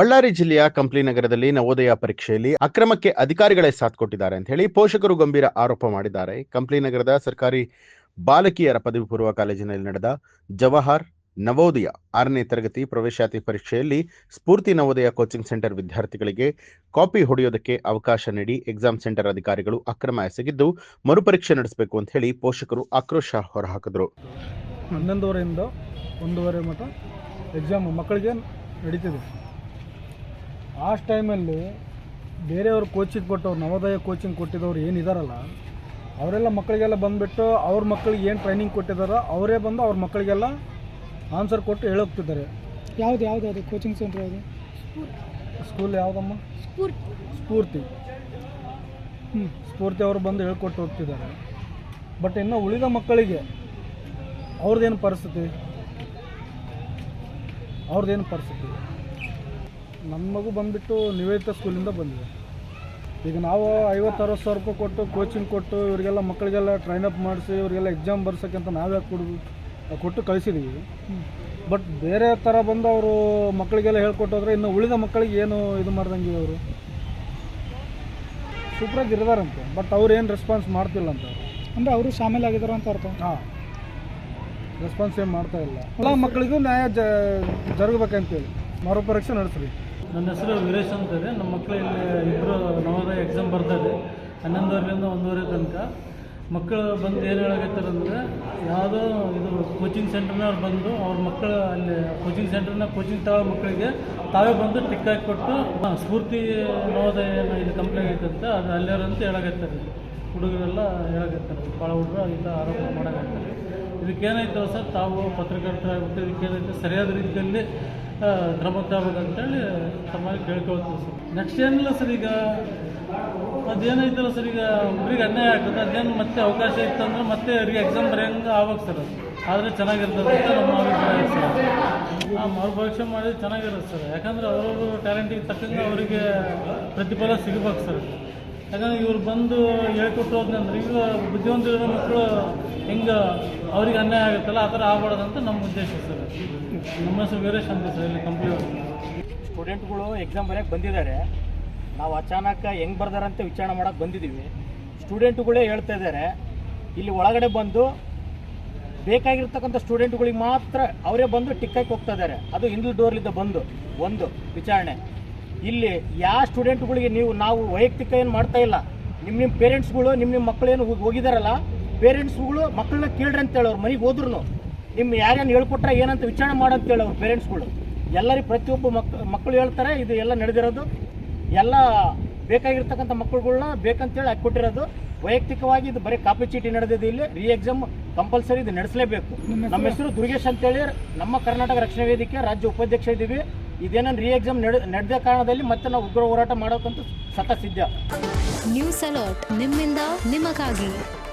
ಬಳ್ಳಾರಿ ಜಿಲ್ಲೆಯ ಕಂಪ್ಲಿ ನಗರದಲ್ಲಿ ನವೋದಯ ಪರೀಕ್ಷೆಯಲ್ಲಿ ಅಕ್ರಮಕ್ಕೆ ಅಧಿಕಾರಿಗಳೇ ಸಾಥ್ ಕೊಟ್ಟಿದ್ದಾರೆ ಅಂತ ಹೇಳಿ ಪೋಷಕರು ಗಂಭೀರ ಆರೋಪ ಮಾಡಿದ್ದಾರೆ. ಕಂಪ್ಲಿ ನಗರದ ಸರ್ಕಾರಿ ಬಾಲಕಿಯರ ಪದವಿ ಪೂರ್ವ ಕಾಲೇಜಿನಲ್ಲಿ ನಡೆದ ಜವಾಹರ್ ನವೋದಯ 6ನೇ ತರಗತಿ ಪ್ರವೇಶಾತಿ ಪರೀಕ್ಷೆಯಲ್ಲಿ ಸ್ಫೂರ್ತಿ ನವೋದಯ ಕೋಚಿಂಗ್ ಸೆಂಟರ್ ವಿದ್ಯಾರ್ಥಿಗಳಿಗೆ ಕಾಪಿ ಹೊಡೆಯೋದಕ್ಕೆ ಅವಕಾಶ ನೀಡಿ ಎಕ್ಸಾಮ್ ಸೆಂಟರ್ ಅಧಿಕಾರಿಗಳು ಅಕ್ರಮ ಎಸಗಿದ್ದು ಮರುಪರೀಕ್ಷೆ ನಡೆಸಬೇಕು ಅಂತ ಹೇಳಿ ಪೋಷಕರು ಆಕ್ರೋಶ ಹೊರಹಾಕಿದ್ರು. 11:30 1:30 ಮಟ್ಟ ಎಕ್ಸಾಮ್ ಮಕ್ಕಳಿಗೆ ನಡೀತಿದೆ. ಆ ಟೈಮಲ್ಲಿ ಬೇರೆಯವರು ಕೋಚಿಂಗ್ ಕೊಟ್ಟವ್ರು, ನವೋದಯ ಕೋಚಿಂಗ್ ಕೊಟ್ಟಿದ್ದವ್ರು ಏನಿದಾರಲ್ಲ ಅವರೆಲ್ಲ ಮಕ್ಕಳಿಗೆಲ್ಲ ಬಂದುಬಿಟ್ಟು ಅವ್ರ ಮಕ್ಕಳಿಗೆ ಏನು ಟ್ರೈನಿಂಗ್ ಕೊಟ್ಟಿದ್ದಾರೋ ಅವರೇ ಬಂದು ಅವ್ರ ಮಕ್ಕಳಿಗೆಲ್ಲ ಆನ್ಸರ್ ಕೊಟ್ಟು ಹೇಳೋಗ್ತಿದ್ದಾರೆ. ಯಾವುದು ಕೋಚಿಂಗ್ ಸೆಂಟರ್ ಯಾವುದು? ಸ್ಕೂಲ್ ಯಾವುದಮ್ಮ? ಸ್ಫೂರ್ತಿ ಅವರು ಬಂದು ಹೇಳ್ಕೊಟ್ಟು ಹೋಗ್ತಿದ್ದಾರೆ. ಬಟ್ ಇನ್ನು ಉಳಿದ ಮಕ್ಕಳಿಗೆ ಅವ್ರದ್ದೇನು ಪರಿಸ್ಥಿತಿ? ನಮ್ಮ ಮಗು ಬಂದುಬಿಟ್ಟು ನಿವೇದಿತ ಸ್ಕೂಲಿಂದ ಬಂದಿದೆ. ಈಗ ನಾವು 50-60 ಸಾವಿರ ರೂಪಾಯಿ ಕೊಟ್ಟು ಕೋಚಿಂಗ್ ಕೊಟ್ಟು ಇವರಿಗೆಲ್ಲ ಮಕ್ಕಳಿಗೆಲ್ಲ ಟ್ರೈನಪ್ ಮಾಡಿಸಿ ಇವರಿಗೆಲ್ಲ ಎಕ್ಸಾಮ್ ಬರ್ಸೋಕ್ಕಂತ ನಾವೇ ಕೊಟ್ಟು ಕಳಿಸಿದ್ದೀವಿ. ಬಟ್ ಬೇರೆ ಥರ ಬಂದು ಅವರು ಮಕ್ಕಳಿಗೆಲ್ಲ ಹೇಳ್ಕೊಟ್ಟೋದ್ರೆ ಇನ್ನು ಉಳಿದ ಮಕ್ಕಳಿಗೆ ಏನು ಇದು ಮಾಡ್ದಂಗೆ ಅವರು ಸೂಪ್ರಾಗಿ ಇರ್ದಾರಂತೆ. ಬಟ್ ಅವ್ರು ಏನು ರೆಸ್ಪಾನ್ಸ್ ಮಾಡ್ತಿಲ್ಲ ಅಂತ. ಅಂದರೆ ಅವರು ಶಾಮೀಲ್ ಆಗಿದ್ದಾರೆ ಅಂತ ಅರ್ಥ. ಹಾಂ, ರೆಸ್ಪಾನ್ಸ್ ಏನು ಮಾಡ್ತಾ ಇಲ್ಲ. ಎಲ್ಲ ಮಕ್ಕಳಿಗೂ ನ್ಯಾಯ ಜರುಗಬೇಕಂತೇಳಿ ಮರುಪರೀಕ್ಷೆ ನಡೆಸ್ರಿ. ನನ್ನ ಹೆಸರು ವೀರೇಶ್ ಅಂತ ಇದೆ. ನಮ್ಮ ಮಕ್ಕಳು ಇಲ್ಲಿ ಇಬ್ಬರು ನವೋದಯ ಎಕ್ಸಾಮ್ ಬರ್ತಾರೆ 11:30ರಿಂದ 1:30 ತನಕ. ಮಕ್ಕಳು ಬಂದು ಏನು ಹೇಳಾಕತ್ತಾರಂದರೆ ಯಾವುದೋ ಇದು ಕೋಚಿಂಗ್ ಸೆಂಟರ್ನವ್ರು ಬಂದು ಅವ್ರ ಮಕ್ಕಳು ಅಲ್ಲಿ ಕೋಚಿಂಗ್ ಸೆಂಟರ್ನ ಕೋಚಿಂಗ್ ತಗೊಳ್ಳೋ ಮಕ್ಕಳಿಗೆ ತಾವೇ ಬಂದು ಟಿಕ್ ಹಾಕಿಕೊಟ್ಟು ಸ್ಫೂರ್ತಿ ನವೋದಯ ಇಲ್ಲಿ ಕಂಪ್ಲೇಂಟ್ ಐತಂತೆ ಅದು ಅಲ್ಲಿಯವ್ರಂತ ಹೇಳಾಕತ್ತಾರೆ. ಹುಡುಗರೆಲ್ಲ ಹೇಳಾಕತ್ತಾರೆ, ಭಾಳ ಹುಡುಗರು ಇಲ್ಲ ಆರೋಪ ಮಾಡಾಕತ್ತಾರೆ. ಇದಕ್ಕೇನಾಯ್ತು ಸರ್, ತಾವು ಪತ್ರಕರ್ತರಾಗ್ಬಿಟ್ಟು ಇದಕ್ಕೇನೈತೆ ಸರಿಯಾದ ರೀತಿಯಲ್ಲಿ ಕ್ರಮ ತಗೋಬೇಕಂತೇಳಿ ತಮ್ಮಲ್ಲಿ ಕೇಳ್ಕೊಳ್ತೀವಿ ಸರ್. ನೆಕ್ಸ್ಟ್ ಏನಿಲ್ಲ ಸರ್, ಈಗ ಅದೇನೈತಲ್ಲ ಸರ್, ಈಗ ಒಬ್ರಿಗೆ ಅನ್ಯಾಯ ಆಗ್ತದೆ. ಅದೇನು ಮತ್ತೆ ಅವಕಾಶ ಇತ್ತಂದ್ರೆ ಮತ್ತೆ ಅವ್ರಿಗೆ ಎಕ್ಸಾಮ್ ಬರೆಯಂಗೆ ಆಗ್ಬೇಕು ಸರ್. ಆದರೆ ಚೆನ್ನಾಗಿರ್ತದೆ ಅಂತ ನಮ್ಮ ಅಭಿಪ್ರಾಯ ಸರ್. ಮರುಪರೀಕ್ಷೆ ಮಾಡಿದ್ರೆ ಚೆನ್ನಾಗಿರುತ್ತೆ ಸರ್. ಯಾಕಂದರೆ ಅವ್ರವ್ರ ಟ್ಯಾಲೆಂಟಿಗೆ ತಕ್ಕಂಗೆ ಅವರಿಗೆ ಪ್ರತಿಫಲ ಸಿಗಬೇಕು ಸರ್. ಯಾಕಂದರೆ ಇವ್ರು ಬಂದು ಹೇಳ್ಕೊಟ್ಟು ಹೋದ್ನಂದ್ರೆ ಈಗ ಬುದ್ಧಿವಂತಿರೋ ಮಕ್ಕಳು ಹೆಂಗೆ ಅವ್ರಿಗೆ ಅನ್ಯಾಯ ಆಗುತ್ತಲ್ಲ ಆ ಥರ ಆಗ್ಬಾರ್ದಂತ ನಮ್ಮ ಉದ್ದೇಶ ಸರ್. ನಮ್ಮ ಹೆಸರು ವೀರೇಶ್ ಅಂತ ಸರ್. ಇಲ್ಲಿ ಕಂಪ್ಲೇಂಟ್ ಸ್ಟೂಡೆಂಟ್ಗಳು ಎಕ್ಸಾಮ್ ಬರೆಯೋಕ್ಕೆ ಬಂದಿದ್ದಾರೆ. ನಾವು ಅಚಾನಕ್ ಹೆಂಗೆ ಬರ್ದಾರಂತ ವಿಚಾರಣೆ ಮಾಡೋಕ್ಕೆ ಬಂದಿದ್ದೀವಿ. ಸ್ಟೂಡೆಂಟ್ಗಳೇ ಹೇಳ್ತಾ ಇದ್ದಾರೆ ಇಲ್ಲಿ ಒಳಗಡೆ ಬಂದು ಬೇಕಾಗಿರ್ತಕ್ಕಂಥ ಸ್ಟೂಡೆಂಟ್ಗಳಿಗೆ ಮಾತ್ರ ಅವರೇ ಬಂದು ಟಿಕ್ಕಾಗಿ ಹೋಗ್ತಾ ಇದ್ದಾರೆ. ಅದು ಹಿಂದೂ ಡೋರ್ಲಿದ್ದ ಬಂದು ಒಂದು ವಿಚಾರಣೆ. ಇಲ್ಲಿ ಯಾವ ಸ್ಟೂಡೆಂಟ್ಗಳಿಗೆ ನಾವು ವೈಯಕ್ತಿಕ ಏನು ಮಾಡ್ತಾ ಇಲ್ಲ. ನಿಮ್ಮ ಪೇರೆಂಟ್ಸ್ಗಳು ನಿಮ್ಮ ಮಕ್ಕಳೇನು ಹೋಗಿದಾರಲ್ಲ, ಪೇರೆಂಟ್ಸ್ಗಳು ಮಕ್ಕಳನ್ನ ಕೇಳ್ರಿ ಅಂತೇಳಿ ಅವ್ರ ಮನೆಗೆ ಹೋದ್ರು ನಿಮ್ಮ ಯಾರೇನು ಹೇಳ್ಕೊಟ್ರೆ ಏನಂತ ವಿಚಾರಣೆ ಮಾಡಂತೇಳಿ ಅವ್ರ ಪೇರೆಂಟ್ಸ್ಗಳು ಎಲ್ಲರಿಗೆ ಪ್ರತಿಯೊಬ್ಬ ಮಕ್ಕಳು ಹೇಳ್ತಾರೆ. ಇದು ಎಲ್ಲ ನಡೆದಿರೋದು ಎಲ್ಲ ಬೇಕಾಗಿರ್ತಕ್ಕಂಥ ಮಕ್ಕಳುಗಳನ್ನ ಬೇಕಂತೇಳಿ ಹಾಕ್ಕೊಟ್ಟಿರೋದು. ವೈಯಕ್ತಿಕವಾಗಿ ಇದು ಬರೀ ಕಾಪಿ ಚೀಟಿ ನಡೆದಿದೆ. ಇಲ್ಲಿ ರೀ ಎಕ್ಸಾಮ್ ಕಂಪಲ್ಸರಿ ಇದು ನಡೆಸಲೇಬೇಕು. ನಮ್ಮ ಹೆಸರು ದುರ್ಗೇಶ್ ಅಂತೇಳಿ ನಮ್ಮ ಕರ್ನಾಟಕ ರಕ್ಷಣಾ ವೇದಿಕೆ ರಾಜ್ಯ ಉಪಾಧ್ಯಕ್ಷ ಇದ್ದೀವಿ. ಇದೇನೋ ರೀ ಎಕ್ಸಾಮ್ ನಡೆದ ಕಾರಣದಲ್ಲಿ ಮತ್ತೆ ನಾವು ಉಗ್ರ ಹೋರಾಟ ಮಾಡೋಕ್ಕಂತೂ ಸತ ಸಿದ್ಧ. ನ್ಯೂಸ್ ಅಲರ್ಟ್ ನಿಮ್ಮಿಂದ ನಿಮಗಾಗಿ.